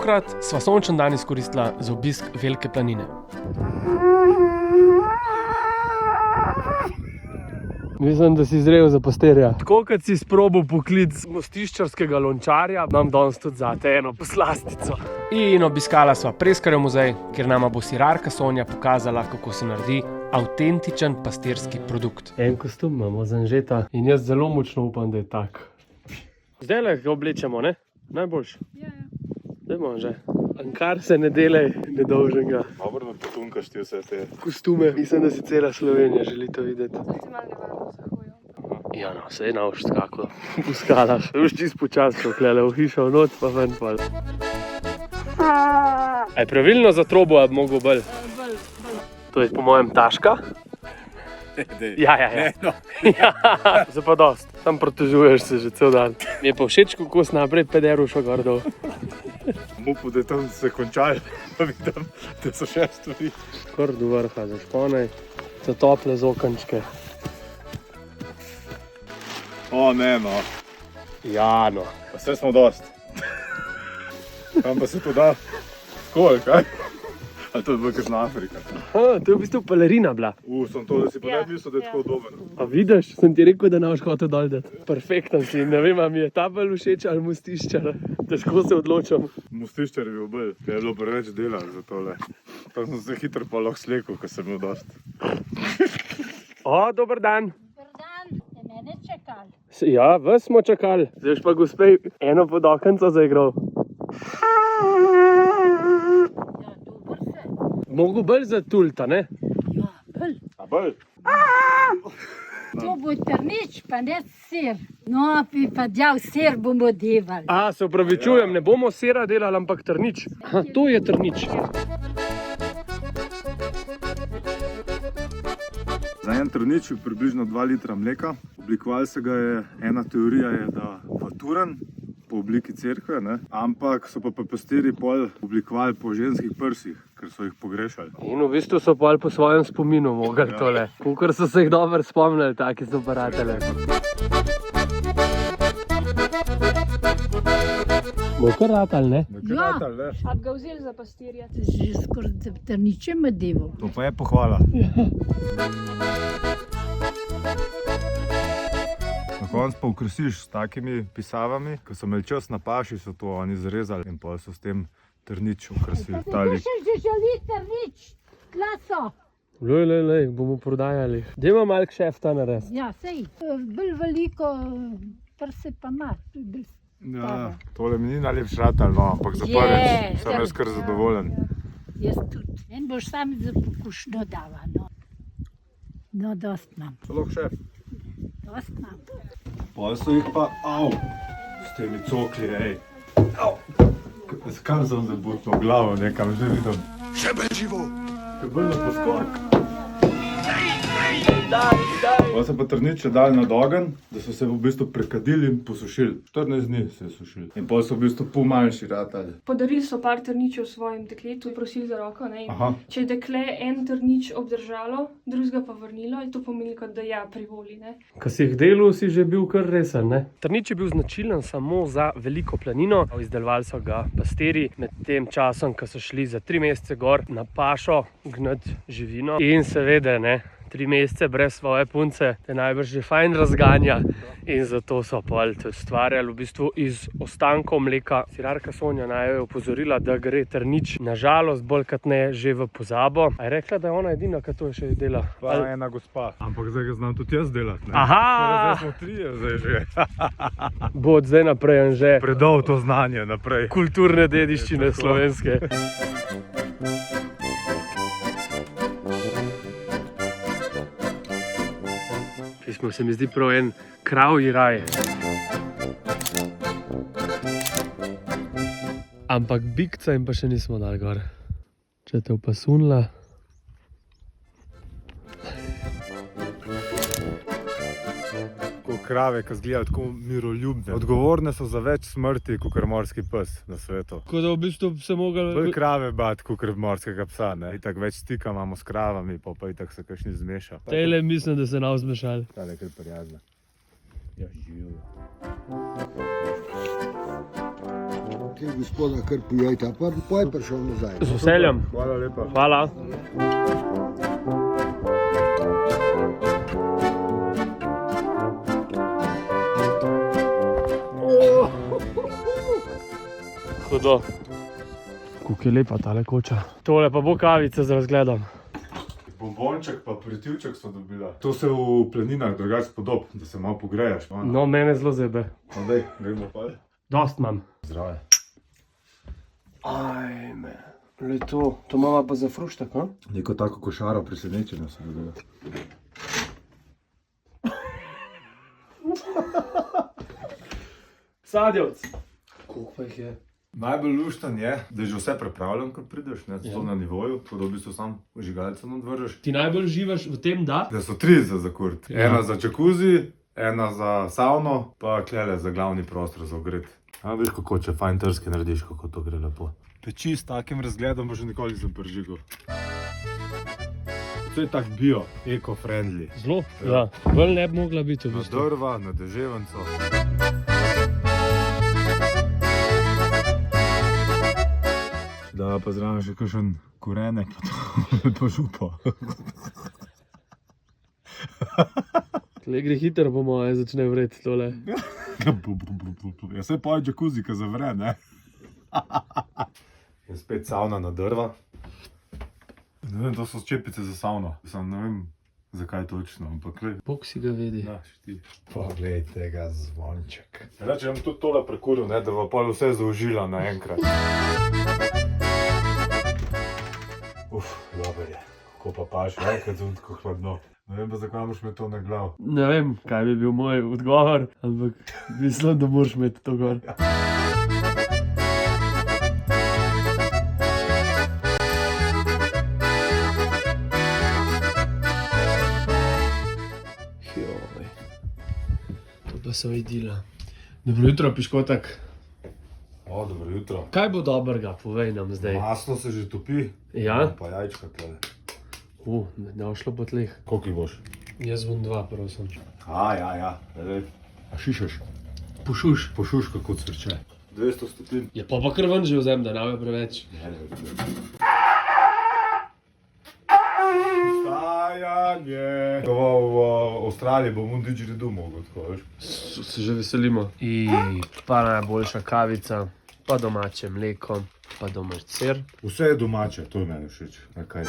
Tokrat sva sončen dan izkoristila za obisk Velike planine. Mislim, da si zrel za pasterja. Tako kot si sprobal poklic mostiščarskega lončarja, imam danes tudi zate eno poslastico. In obiskala sva Preskarjev muzej, kjer nama bo sirarka Sonja pokazala, kako se naredi avtentičen pastirski produkt. En kostum imamo z Anžeta in jaz zelo močno upam, da je tak. Zdaj ga oblečemo, ne? Najboljši. Ja. Dajmo že. Ankar se ne delaj nedolženega. Dobro me potunkaš ti vse te kostume. Mislim, da si cela Slovenija želi to videti. Maksimalne varnost za hojo. Ja, no, sej na už skako v skalah. Už čist počas šoklele v hišo v noč, pa ven pol. Je pravilno za trobo, ali bi mogel bolj? Bolj. To je po mojem taška. Ja. Zdaj pa dost. Tam protežuješ se že cel dan. Mi je pa všeč, kako si naprej pederu šel gor dol. Mupu, da tam se končali, pa vidim, da so še stvari. Kar do vrha, za šponaj, za tople zokančke. O, ne, no. Ja, no. Pa vse smo dost. Tam pa se to da. Skol, kaj? A to je bilo kakšna Afrika. Aha, to je v bistvu pelerina bila. Sem to, da si pa ne mislil, da je tako dober. A vidiš, sem ti rekel, da ne boš hotel dol dati. Perfekten si, ne vem, a mi je ta bolj všeč ali mostiščar. Težko se odločam. Mostiščar je bil bolj, ker je bilo preveč dela za tole. Tam sem se hitro pa lahko slekel, ker sem bil dost. O, dober dan. Dobar dan, ste mene čakali? Ja, vas smo čakali. Zdaj pa gospej eno pod okenco zaigral. Ja, dober se. Mogu bolj zatulta, ne? Ja, bolj. A bolj? To bo trnič, pa ne sir. No, pa djal sir bomo devali. A, se upravičujem, ne bomo sira delali, ampak trnič. Aha, to je trnič. Za en trnič je približno 2 litra mleka. Oblikoval se ga je, ena teorija je, da vaturen, po obliki cerkve, ne? Ampak so pa pastirji pol oblikovali po ženskih prsih, ker so jih pogrešali. In v bistvu so pol po svojem spominu mogli tole. Kukor so se jih dobro spomnili, taki so baratele. Bo kar ratal, ne? Ja. Ne? A bi ga vzeli za pastirja? Že skoraj za trniče me deval. To pa je pohvala. Na koncu pa okrasiš s takimi pisavami, ko so imeli čas na paši, so to oni zrezali in pa so s tem trnič okrasili. Še že želi trnič, klaso. Lej, bomo prodajali. Dajmo malo kšefta narediti. Ja, sej, bolj veliko prse pa ima. Ja, tole mi ni najlepši ratal, no, ampak za prvič sem jaz kar zadovoljen. Jaz tudi. En boš sam za pokušno dava, no. No, dost imam. Celo šef. Dost imam. Pol so jih pa, s temi cokli, ej. Skam sem zabutnil glavo, nekam že vidim. Še bolj živo. Še bolj na poskok. Pa so pa trniče dali nad ogenj, da so se v bistvu prekadili in posušili. 14 dni se je sušili. In pol so v bistvu pol manjši ratali. Podarili so par trničev svojim dekletu, prosili za roko, ne? Če je dekle en trnič obdržalo, drugega pa vrnilo, je to pomenilo, kot da ja privoli, ne? Ko si jih delal, si že bil kar resen, ne? Trnič je bil značilen samo za Veliko planino. Izdelovali so ga pastirji med tem časom, ko so šli za 3 mesece gor na pašo gnati živino. In seveda, ne, 3 mesece brez svoje punce te najbrž že fajn razganja in zato so pol ustvarjali v bistvu iz ostankov mleka. Sirarka Sonja naj jo je opozorila, da gre trnič nažalost bolj kot ne že v pozabo. A je rekla, da je ona edina, ki to še dela? Pa ena gospa. Ampak zdaj ga znam tudi jaz delati, ne? Aha! Zdaj smo 3 zdaj že. Bo od zdaj naprej Anže Predal to znanje naprej. kulturne dediščine slovenske. Smo se mi zdi prav en kravji raj. Ampak bikca jim pa še nismo dali gor. Če te opasunila. Krave, ki izgledajo tako miroljubne. Odgovorne so za več smrti, kakor morski pes na svetu. Tako da v bistvu se mogli... Bolj krave bati, kakor morskega psa, ne? Itak več stika imamo s kravami, pa itak se kakšni zmeša. Tejle mislim, da se nav zmešali. Tale kar prijazna. Ja, živ. nekaj gospoda kar pojejte, pa je prišel nazaj. Z veseljem. Hvala lepa. Hvala. Hudo. Kako je lepa tale koča. Tole pa bo kavica z razgledom. Bombonček pa aperitiivček smo dobila. To se v planinah drugače podob, da se malo pogreješ. No, mene zelo zebe. No dej, gremo pa. Dost imam. Zdrave. Ajme. Le to imamo pa za fruštek, no? Neko tako košaro presenečenja se dogaja. Sadjevc. Koliko pa jih je? Najbolj lušten je, da je že vse pripravljen, ko prideš, ne, to na nivoju, tako da v bistvu sam žigalcem odvržeš. Ti najbolj živaš v tem, da? Da so tri za zakurt. Ena za džakuzi, ena za savno, pa klele za glavni prostor za ogret. A veš, kako če fajn trske narediš, kako to gre lepo. Peči s takim razgledom pa še nikoli nisem prižigal. To je tak bio, eco-friendly. Zelo? Ja. Bolj ne bi mogla biti v Na bistvu. drva, na deževenco. Da pa zraven še kakšen korenek, pa to župo. Tle gre hitro po moje, začne vreti tole. Ja se pa je džakuzi, ko zavre, ne? Je spet savna na drva. Ne vem, to so čepice za savno. Sam ne vem, zakaj točno, ampak glej. Bog si ga vedi. Da, šti. Poglej tega zvonček. Ja, če bom tudi tole prekuril, ne, da bo pa vse zaužila naenkrat. Dober je. Kako pa paš, enkrat zunaj tako hladno. Ne vem pa, zakaj moraš imeti to na glav. Ne vem, kaj bi bil moj odgovor, ampak mislim, da moraš imeti to gor. Joj, to pa so idila. Dobro jutro, piškotak. O, dobro jutro. Kaj bo dobrega, povej nam zdaj. Maslo se že topi. Ja? Pa jajčka tole. Ne bo šlo po tleh. Koliko jih boš? Jaz bom dva, prosim. Ja. A šišaš? Pušuš. Pošuš kako cvrče. 200 stopinj. Je pa kar ven že vzem, da ne bo preveč. Stajanje. V Avstraliji bom didgeridoo mogel tako, veš. Se že veselimo. In pa najboljša kavica, pa domače mleko, pa domač sir. Vse je domače, to je meni všeč. Na kaj?